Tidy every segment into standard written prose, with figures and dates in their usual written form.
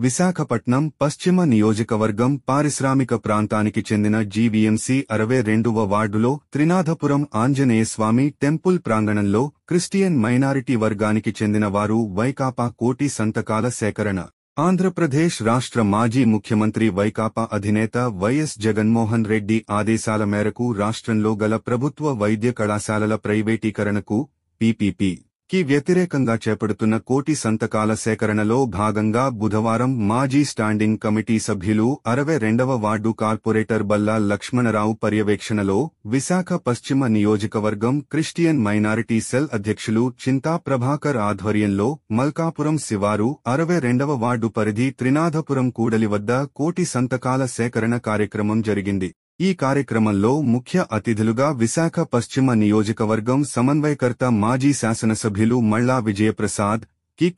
విశాఖపట్నం పశ్చిమ నియోజకవర్గం పారిశ్రామిక ప్రాంతానికి చెందిన జీవీఎంసీ 62వ వార్డులో త్రినాథపురం ఆంజనేయస్వామి టెంపుల్ ప్రాంగణంలో క్రిస్టియన్ మైనారిటీ వర్గానికి చెందిన వారు వైకాపా కోటి సంతకాల సేకరణ. ఆంధ్రప్రదేశ్ రాష్ట్ర మాజీ ముఖ్యమంత్రి వైకాపా అధినేత వైఎస్ జగన్మోహన్ రెడ్డి ఆదేశాల మేరకు రాష్ట్రంలో గల ప్రభుత్వ వైద్య కళాశాలల ప్రైవేటీకరణకు పీపీపీ కి వ్యతిరేకంగా చేపడుతున్న కోటి సంతకాల సేకరణలో భాగంగా బుధవారం మాజీ స్టాండింగ్ కమిటీ సభ్యులు 62వ వార్డు కార్పొరేటర్ బల్లా లక్ష్మణరావు పర్యవేక్షణలో విశాఖ పశ్చిమ నియోజకవర్గం క్రిస్టియన్ మైనారిటీ సెల్ అధ్యక్షులు చింతా ప్రభాకర్ ఆధ్వర్యంలో మల్కాపురం శివారు 62వ వార్డు పరిధి త్రినాథపురం కూడలి వద్ద కోటి సంతకాల సేకరణ కార్యక్రమం జరిగింది. ఈ కార్యక్రమంలో ముఖ్య అతిథులుగా విశాఖ పశ్చిమ నియోజకవర్గం సమన్వయకర్త మాజీ శాసనసభ్యులు మళ్ళా విజయప్రసాద్,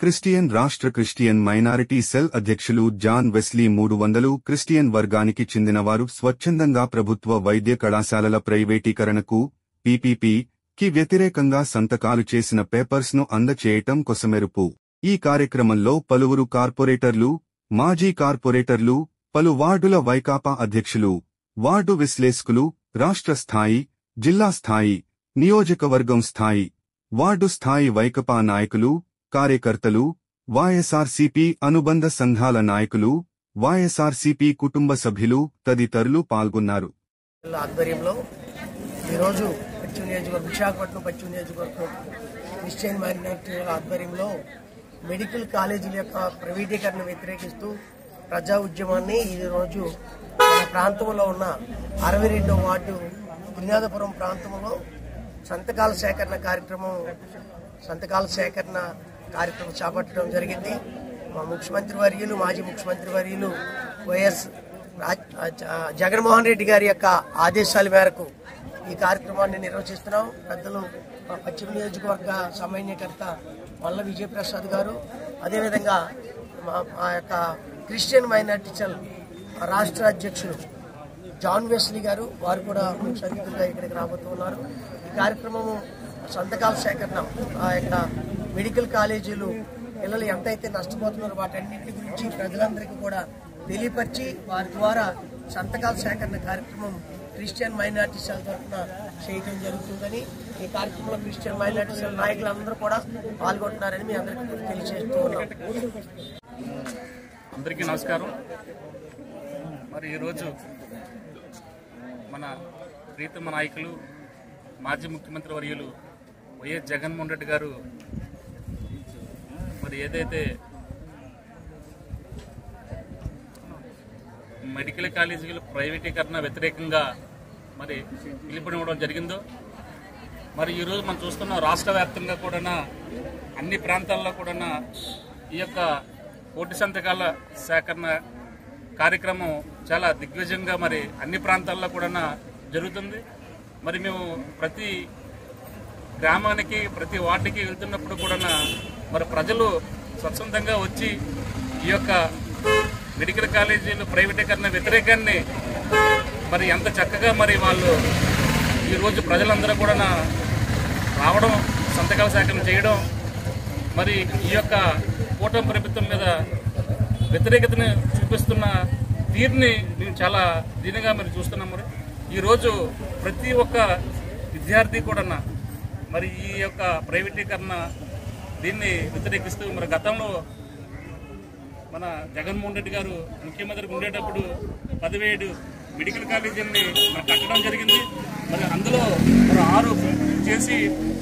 క్రిస్టియన్ రాష్ట్ర క్రిస్టియన్ మైనారిటీ సెల్ అధ్యక్షులు జాన్ వెస్లీ 300 క్రిస్టియన్ వర్గానికి చెందినవారు స్వచ్ఛందంగా ప్రభుత్వ వైద్య కళాశాలల ప్రైవేటీకరణకు పీపీపీ కి వ్యతిరేకంగా సంతకాలు చేసిన పేపర్స్ ను అందచేయటం కొసమెరుపు. ఈ కార్యక్రమంలో పలువురు కార్పొరేటర్లు, మాజీ కార్పొరేటర్లు, పలు వార్డుల వైకాపా అధ్యక్షులు, వార్డు విశ్లేషకులు, రాష్ట్ర స్థాయి, జిల్లా స్థాయి, నియోజకవర్గం స్థాయి, వార్డు స్థాయి వైకాపా నాయకులు, కార్యకర్తలు, వైఎస్ఆర్సీపీ అనుబంధ సంఘాల నాయకులు, వైఎస్ఆర్సీపీ కుటుంబ సభ్యులు తదితరులు పాల్గొన్నారు. ఆధ్వర్యంలో ఈరోజు విశాఖపట్నం పశ్చిమ నియోజకవర్గం క్రిస్టియన్ మైనారిటీ ఆధ్వర్యంలో మెడికల్ కాలేజీల యొక్క ప్రైవేటీకరణ వ్యతిరేకిస్తూ ప్రజా ఉద్యమాన్ని ఈరోజు మన ప్రాంతంలో ఉన్న 62వ వార్డు త్రినాథపురం ప్రాంతంలో సంతకాల సేకరణ కార్యక్రమం చేపట్టడం జరిగింది. మా ముఖ్యమంత్రి వర్యులు, మాజీ ముఖ్యమంత్రి వర్యులు వైఎస్ జగన్మోహన్ రెడ్డి గారి యొక్క ఆదేశాల మేరకు ఈ కార్యక్రమాన్ని నిర్వహిస్తున్నాం. పెద్దలు పశ్చిమ నియోజకవర్గ సమన్వయకర్త మల్ల విజయప్రసాద్ గారు, అదేవిధంగా మా యొక్క క్రిస్టియన్ మైనారిటీ సెల్ రాష్ట్ర అధ్యక్షులు జాన్ వెస్లీ గారు, వారు కూడా ముఖ్య అతిథులుగా ఇక్కడికి రాబోతున్నారు. ఈ కార్యక్రమము సంతకాల సేకరణ, ఆ యొక్క మెడికల్ కాలేజీలు పిల్లలు ఎంతైతే నష్టపోతున్నారో వాటన్నింటి గురించి ప్రజలందరికీ కూడా తెలియపరిచి వారి ద్వారా సంతకాల సేకరణ కార్యక్రమం క్రిస్టియన్ మైనారిటీ సెల్ తరఫున చేయడం జరుగుతుందని, ఈ కార్యక్రమంలో క్రిస్టియన్ మైనారిటీ సెల్ నాయకులందరూ కూడా పాల్గొంటున్నారని మీ అందరికీ తెలియజేస్తూ ఉన్నాం. అందరికీ నమస్కారం. మరి ఈరోజు మన ప్రీతమ నాయకులు మాజీ ముఖ్యమంత్రి వర్యులు వైఎస్ జగన్మోహన్ రెడ్డి గారు మరి ఏదైతే మెడికల్ కాలేజీల ప్రైవేటీకరణ వ్యతిరేకంగా మరి పిలుపునివ్వడం జరిగిందో, మరి ఈరోజు మనం చూస్తున్నాం రాష్ట్ర వ్యాప్తంగా కూడా అన్ని ప్రాంతాల్లో కూడా ఈ యొక్క కోటి సంతకాల సేకరణ కార్యక్రమం చాలా దిగ్విజయంగా మరి అన్ని ప్రాంతాల్లో కూడా జరుగుతుంది. మరి మేము ప్రతి గ్రామానికి, ప్రతి వార్డుకి వెళ్తున్నప్పుడు కూడా మరి ప్రజలు స్వచ్ఛందంగా వచ్చి ఈ యొక్క మెడికల్ కాలేజీలు ప్రైవేటీకరణ వ్యతిరేకాన్ని మరి ఎంత చక్కగా మరి వాళ్ళు ఈరోజు ప్రజలందరూ కూడా రావడం, సంతకాల సేకరణ చేయడం, మరి ఈ యొక్క కూటమి ప్రభుత్వం మీద వ్యతిరేకతను చూపిస్తున్న తీరుని మేము చాలా దీనిగా మరి చూస్తున్నాం. మరి ఈరోజు ప్రతి ఒక్క విద్యార్థి కూడా మరి ఈ యొక్క ప్రైవేటీకరణ దీన్ని వ్యతిరేకిస్తూ మరి గతంలో మన జగన్మోహన్ రెడ్డి గారు ముఖ్యమంత్రికి ఉండేటప్పుడు 17 మెడికల్ కాలేజీలని మరి కట్టడం జరిగింది. మరి అందులో మరి 6 చేసి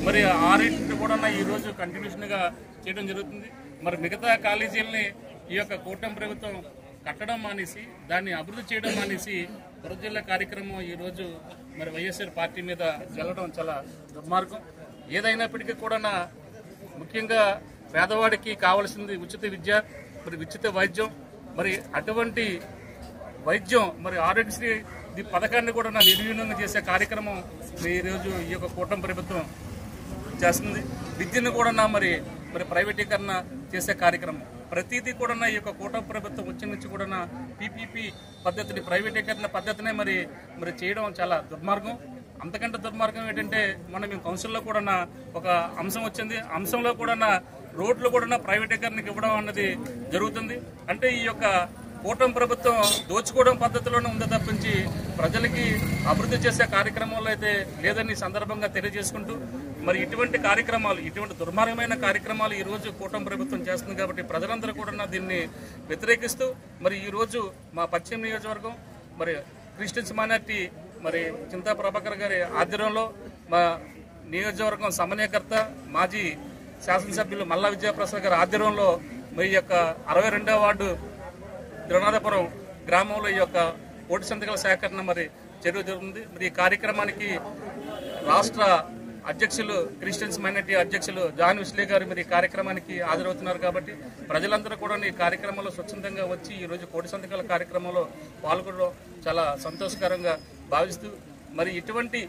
మరి 6 కూడా ఈరోజు కంటిన్యూషన్గా చేయడం జరుగుతుంది. మరి మిగతా కాలేజీలని ఈ యొక్క కూటమి ప్రభుత్వం కట్టడం మానేసి, దాన్ని అభివృద్ధి చేయడం మానేసి ప్రజల కార్యక్రమం ఈరోజు మరి వైఎస్ఆర్ పార్టీ మీద జల్లడం చాలా దుర్మార్గం. ఏదైనప్పటికీ కూడా ముఖ్యంగా పేదవాడికి కావాల్సింది ఉచిత విద్య, మరి ఉచిత వైద్యం. మరి అటువంటి వైద్యం మరి ఆరోగ్యశ్రీ పథకాన్ని కూడా నిర్వీర్యం చేసే కార్యక్రమం ఈరోజు ఈ యొక్క కూటమి ప్రభుత్వం చేస్తుంది. విద్యను కూడా మరి ప్రైవేటీకరణ చేసే కార్యక్రమం ప్రతిదీ కూడా ఈ యొక్క కూటమి ప్రభుత్వం వచ్చి నుంచి కూడా పీపీపీ పద్ధతిని, ప్రైవేటీకరణ పద్ధతినే మరి చేయడం చాలా దుర్మార్గం. అంతకంటే దుర్మార్గం ఏంటంటే మేము కౌన్సిల్లో కూడా ఒక అంశం వచ్చింది. అంశంలో కూడా రోడ్లు కూడా ప్రైవేటీకరణకు ఇవ్వడం అన్నది జరుగుతుంది. అంటే ఈ యొక్క కూటమి ప్రభుత్వం దోచుకోవడం పద్ధతిలోనే ఉందో తప్పించి ప్రజలకి అభివృద్ధి చేసే కార్యక్రమాల్లో అయితే లేదని సందర్భంగా తెలియజేసుకుంటూ, మరి ఇటువంటి కార్యక్రమాలు, ఇటువంటి దుర్మార్గమైన కార్యక్రమాలు ఈ రోజు కూటమి ప్రభుత్వం చేస్తుంది కాబట్టి ప్రజలందరూ కూడా దీన్ని వ్యతిరేకిస్తూ, మరి ఈ రోజు మా పశ్చిమ నియోజకవర్గం మరి క్రిస్టియన్స్ మైనారిటీ మరి చింతా ప్రభాకర్ గారి ఆధ్వర్యంలో మా నియోజకవర్గం సమన్వయకర్త మాజీ శాసనసభ్యులు మల్లా విజయప్రసాద్ గారి ఆధ్వర్యంలో మరి యొక్క 62వ వార్డు త్రినాథపురం గ్రామంలో ఈ యొక్క ఓటు సంతకాల సేకరణ మరి జరుగుతుంది. మరి ఈ కార్యక్రమానికి రాష్ట్ర అధ్యక్షులు క్రిస్టియన్స్ మైనారిటీ అధ్యక్షులు జాన్ విస్లీ గారు మరి ఈ కార్యక్రమానికి హాజరవుతున్నారు కాబట్టి ప్రజలందరూ కూడా ఈ కార్యక్రమంలో స్వచ్ఛందంగా వచ్చి ఈ రోజు కోటి సంతకాల కార్యక్రమంలో పాల్గొనడం చాలా సంతోషకరంగా భావిస్తూ, మరి ఇటువంటి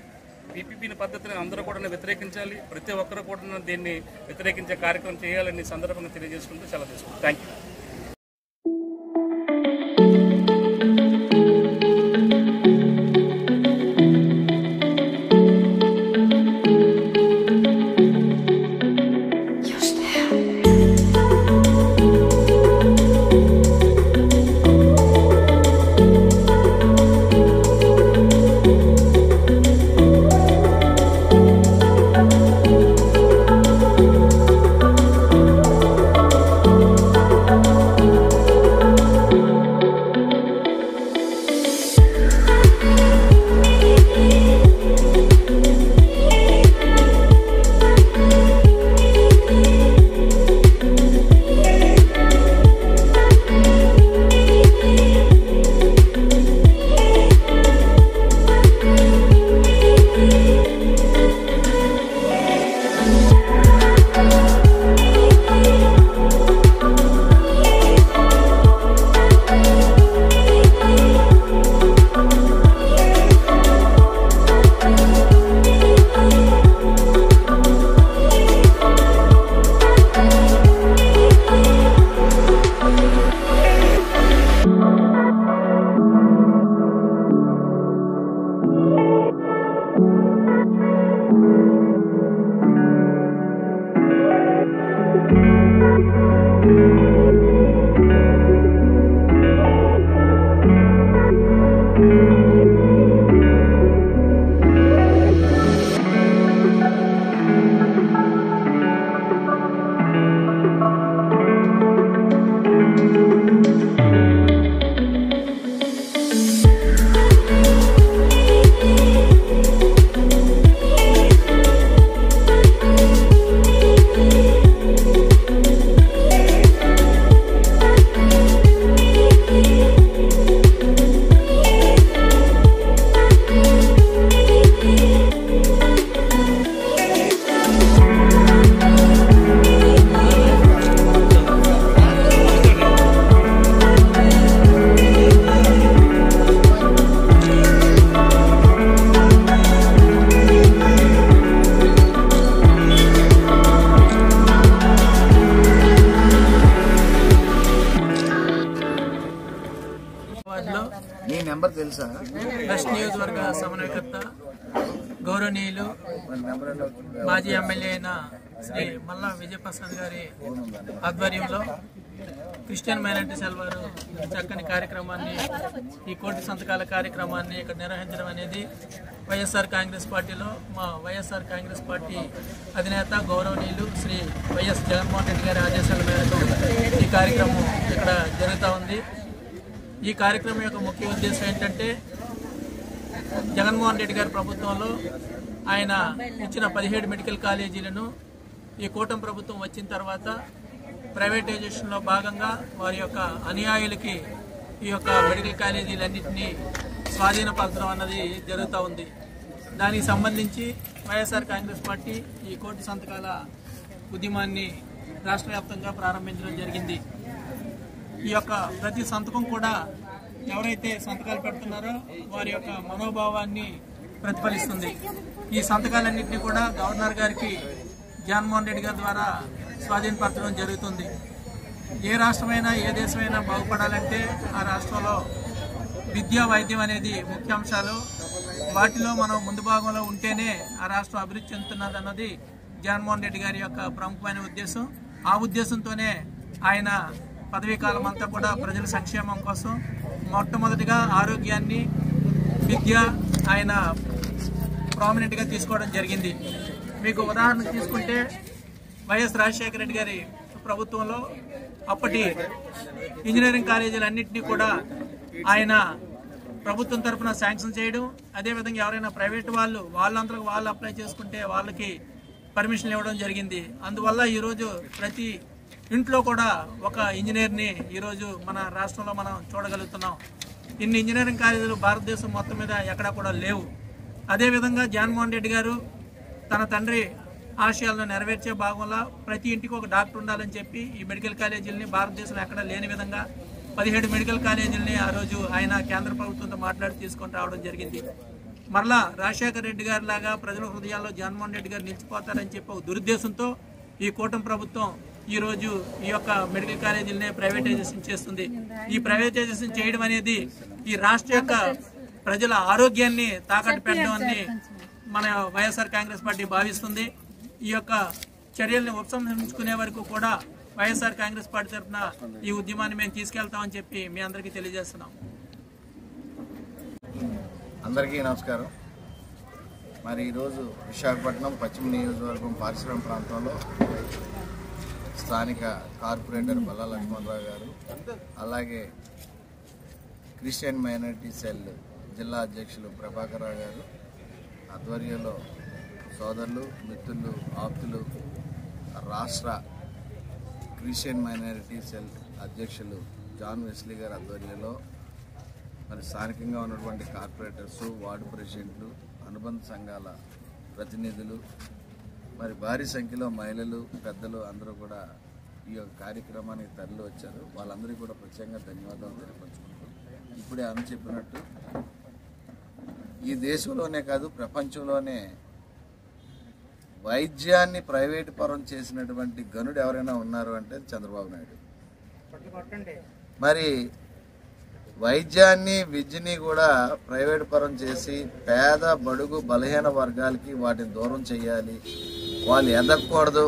పీపీపీ పద్ధతిని అందరూ కూడా వ్యతిరేకించాలి, ప్రతి ఒక్కరు కూడా దీన్ని వ్యతిరేకించే కార్యక్రమం చేయాలని సందర్భంగా తెలియజేసుకుంటూ సెలవు తీసుకుంటాం. Thank you. వెస్ట్ నియోజకవర్గ సమన్వయకర్త గౌరవనీయులు మాజీ ఎమ్మెల్యే అయిన శ్రీ మల్లా విజయప్రసాద్ గారి ఆధ్వర్యంలో క్రిస్టియన్ మైనారిటీ సెల్ వారు చక్కని కార్యక్రమాన్ని, ఈ కోటి సంతకాల కార్యక్రమాన్ని ఇక్కడ నిర్వహించడం అనేది వైఎస్ఆర్ కాంగ్రెస్ పార్టీలో మా వైఎస్ఆర్ కాంగ్రెస్ పార్టీ అధినేత గౌరవనీయులు శ్రీ వైఎస్ జగన్మోహన్ రెడ్డి గారి ఆదేశాల మేరకు ఈ కార్యక్రమం ఇక్కడ జరుగుతూ ఉంది. ఈ కార్యక్రమం యొక్క ముఖ్య ఉద్దేశం ఏంటంటే, జగన్మోహన్ రెడ్డి గారి ప్రభుత్వంలో ఆయన ఇచ్చిన 17 మెడికల్ కాలేజీలను ఈ కూటమి ప్రభుత్వం వచ్చిన తర్వాత ప్రైవేటైజేషన్లో భాగంగా వారి యొక్క అనుయాయులకి ఈ యొక్క మెడికల్ కాలేజీలన్నింటినీ స్వాధీనపరచడం అన్నది జరుగుతూ ఉంది. దానికి సంబంధించి వైఎస్ఆర్ కాంగ్రెస్ పార్టీ ఈ కోటి సంతకాల ఉద్యమాన్ని రాష్ట్ర వ్యాప్తంగా ప్రారంభించడం జరిగింది. ఈ యొక్క ప్రతి సంతకం కూడా ఎవరైతే సంతకాలు పెడుతున్నారో వారి యొక్క మనోభావాన్ని ప్రతిఫలిస్తుంది. ఈ సంతకాలన్నింటినీ కూడా గవర్నర్ గారికి జగన్మోహన్ రెడ్డి గారి ద్వారా స్వాధీనపరచడం జరుగుతుంది. ఏ రాష్ట్రమైనా ఏ దేశమైనా బాగుపడాలంటే ఆ రాష్ట్రంలో విద్యా వైద్యం అనేది ముఖ్యాంశాలు. వాటిలో మనం ముందు భాగంలో ఉంటేనే ఆ రాష్ట్రం అభివృద్ధి చెందుతున్నది అన్నది జగన్మోహన్ రెడ్డి గారి యొక్క ప్రముఖమైన ఉద్దేశం. ఆ ఉద్దేశంతోనే ఆయన పదవీ కాలం అంతా కూడా ప్రజల సంక్షేమం కోసం మొట్టమొదటిగా ఆరోగ్యాన్ని, విద్య ఆయన ప్రామినెంట్గా తీసుకోవడం జరిగింది. మీకు ఉదాహరణ తీసుకుంటే వైఎస్ రాజశేఖర రెడ్డి గారి ప్రభుత్వంలో అప్పటి ఇంజనీరింగ్ కాలేజీలన్నింటినీ కూడా ఆయన ప్రభుత్వం తరఫున శాంక్షన్ చేయడం, అదేవిధంగా ఎవరైనా ప్రైవేటు వాళ్ళందరూ వాళ్ళు అప్లై చేసుకుంటే వాళ్ళకి పర్మిషన్లు ఇవ్వడం జరిగింది. అందువల్ల ఈరోజు ప్రతి ఇంట్లో కూడా ఒక ఇంజనీర్ని ఈరోజు మన రాష్ట్రంలో మనం చూడగలుగుతున్నాం. ఇన్ని ఇంజనీరింగ్ కాలేజీలు భారతదేశం మొత్తం మీద ఎక్కడా కూడా లేవు. అదేవిధంగా జగన్మోహన్ రెడ్డి గారు తన తండ్రి ఆశయాలను నెరవేర్చే భాగంలో ప్రతి ఇంటికి ఒక డాక్టర్ ఉండాలని చెప్పి ఈ మెడికల్ కాలేజీలని భారతదేశంలో ఎక్కడా లేని విధంగా 17 మెడికల్ కాలేజీలని ఆ రోజు ఆయన కేంద్ర ప్రభుత్వంతో మాట్లాడి తీసుకొని రావడం జరిగింది. మరలా రాజశేఖర రెడ్డి గారి లాగా ప్రజల హృదయాల్లో జగన్మోహన్ రెడ్డి గారు నిలిచిపోతారని చెప్పి ఒక దురుద్దేశంతో ఈ కూటమి ప్రభుత్వం ఈరోజు ఈ యొక్క మెడికల్ కాలేజీలనే ప్రైవేటైజేషన్ చేస్తుంది. ఈ ప్రైవేటైజేషన్ చేయడం అనేది ఈ రాష్ట్ర యొక్క ప్రజల ఆరోగ్యాన్ని తాకట్టు పెట్టడం అని మన వైఎస్ఆర్ కాంగ్రెస్ పార్టీ భావిస్తుంది. ఈ యొక్క చర్యల్ని ఉపసంహరించుకునే వరకు కూడా వైఎస్ఆర్ కాంగ్రెస్ పార్టీ తరఫున ఈ ఉద్యమాన్ని మేము తీసుకెళ్తామని చెప్పి మీ అందరికీ తెలియజేస్తున్నాం. అందరికీ నమస్కారం. మరి ఈరోజు విశాఖపట్నం పశ్చిమ నియోజకవర్గం పారిశ్రామిక ప్రాంతంలో స్థానిక కార్పొరేటర్ బల్లా లక్ష్మణరావు గారు, అలాగే క్రిస్టియన్ మైనారిటీ సెల్ జిల్లా అధ్యక్షులు ప్రభాకర్ రావు గారు ఆధ్వర్యంలో సోదరులు, మిత్రులు, ఆప్తులు, రాష్ట్ర క్రిస్టియన్ మైనారిటీ సెల్ అధ్యక్షులు జాన్ వెస్లీ గారి ఆధ్వర్యంలో మరి స్థానికంగా ఉన్నటువంటి కార్పొరేటర్స్, వార్డు ప్రెసిడెంట్లు, అనుబంధ సంఘాల ప్రతినిధులు, మరి భారీ సంఖ్యలో మహిళలు, పెద్దలు అందరూ కూడా ఈ యొక్క కార్యక్రమానికి తరలి వచ్చారు. వాళ్ళందరికీ కూడా ప్రత్యేకంగా ధన్యవాదాలు తెలియపరుచుకుంటున్నాం. ఇప్పుడే అని చెప్పినట్టు ఈ దేశంలోనే కాదు ప్రపంచంలోనే వైద్యాన్ని ప్రైవేటు పరం చేసినటువంటి గనుడు ఎవరైనా ఉన్నారు అంటే చంద్రబాబు నాయుడు. మరి వైద్యాన్ని, విద్యని కూడా ప్రైవేటు పరం చేసి పేద, బడుగు, బలహీన వర్గాలకి వాటిని దూరం చేయాలి, వాళ్ళు ఎదగకూడదు,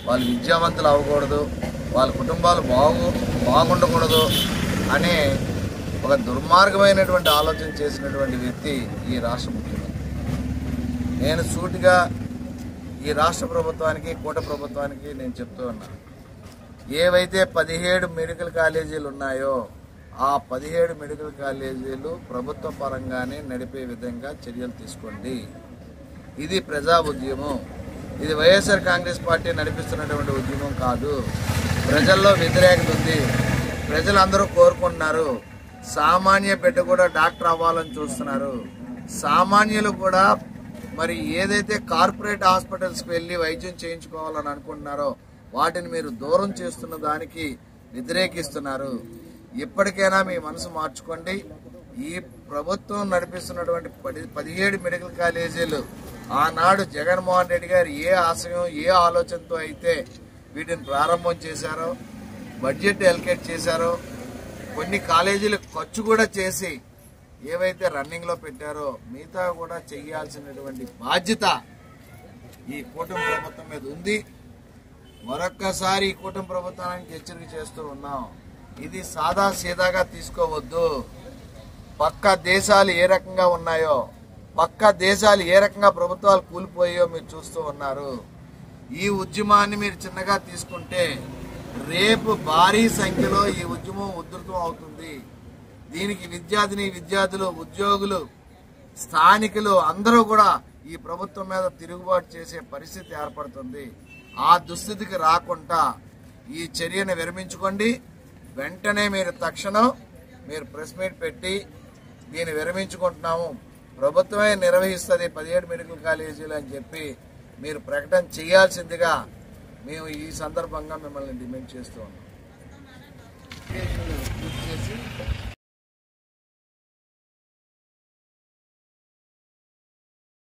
వాళ్ళు విద్యావంతులు అవ్వకూడదు, వాళ్ళ కుటుంబాలు బాగుండకూడదు అనే ఒక దుర్మార్గమైనటువంటి ఆలోచన చేసినటువంటి వ్యక్తి ఈ రాష్ట్ర ముఖ్యమంత్రి. నేను సూటిగా ఈ రాష్ట్ర ప్రభుత్వానికి, కూట ప్రభుత్వానికి నేను చెప్తూ ఉన్నాను, ఏవైతే 17 మెడికల్ కాలేజీలు ఉన్నాయో ఆ 17 మెడికల్ కాలేజీలు ప్రభుత్వ పరంగానే నడిపే విధంగా చర్యలు తీసుకోండి. ఇది ప్రజా ఉద్యమం. ఇది వైఎస్ఆర్ కాంగ్రెస్ పార్టీ నడిపిస్తున్నటువంటి ఉద్యమం కాదు. ప్రజల్లో వ్యతిరేకత ఉంది. ప్రజలందరూ కోరుకుంటున్నారు. సామాన్య బిడ్డ కూడా డాక్టర్ అవ్వాలని చూస్తున్నారు. సామాన్యులు కూడా మరి ఏదైతే కార్పొరేట్ హాస్పిటల్స్కి వెళ్ళి వైద్యం చేయించుకోవాలని అనుకుంటున్నారో వాటిని మీరు దూరం చేస్తున్న దానికి వ్యతిరేకిస్తున్నారు. ఇప్పటికైనా మీ మనసు మార్చుకోండి. ఈ ప్రభుత్వం నడిపిస్తున్నటువంటి 17 మెడికల్ కాలేజీలు ఆనాడు జగన్మోహన్ రెడ్డి గారు ఏ ఆశయం, ఏ ఆలోచనతో అయితే వీటిని ప్రారంభం చేశారో, బడ్జెట్ ఎలికేట్ చేశారో, కొన్ని కాలేజీలు ఖర్చు కూడా చేసి ఏవైతే రన్నింగ్లో పెట్టారో మిగతా కూడా చేయాల్సినటువంటి బాధ్యత ఈ కూటమి ప్రభుత్వం మీద ఉంది. మరొక్కసారి ఈ కూటమి ప్రభుత్వానికి హెచ్చరిక చేస్తూ ఉన్నాం, ఇది సాదా సీదాగా తీసుకోవద్దు. పక్క దేశాలు ఏ రకంగా ఉన్నాయో, పక్క దేశాలు ఏ రకంగా ప్రభుత్వాలు కూలిపోయాయో మీరు చూస్తూ ఉన్నారు. ఈ ఉద్యమాన్ని మీరు చిన్నగా తీసుకుంటే రేపు భారీ సంఖ్యలో ఈ ఉద్యమం ఉధృతం అవుతుంది. దీనికి విద్యార్థులు, ఉద్యోగులు, స్థానికులు అందరూ కూడా ఈ ప్రభుత్వం మీద తిరుగుబాటు చేసే పరిస్థితి ఏర్పడుతుంది. ఆ దుస్థితికి రాకుండా ఈ చర్యను విరమించుకోండి. వెంటనే మీరు తక్షణం ప్రెస్ మీట్ పెట్టి దీన్ని విరమించుకుంటున్నాము, ప్రభుత్వమే నిర్వహిస్తుంది 17 మెడికల్ కాలేజీలు అని చెప్పి మీరు ప్రకటన చేయాల్సిందిగా మేము ఈ సందర్భంగా మిమ్మల్ని డిమాండ్ చేస్తూ ఉన్నాం.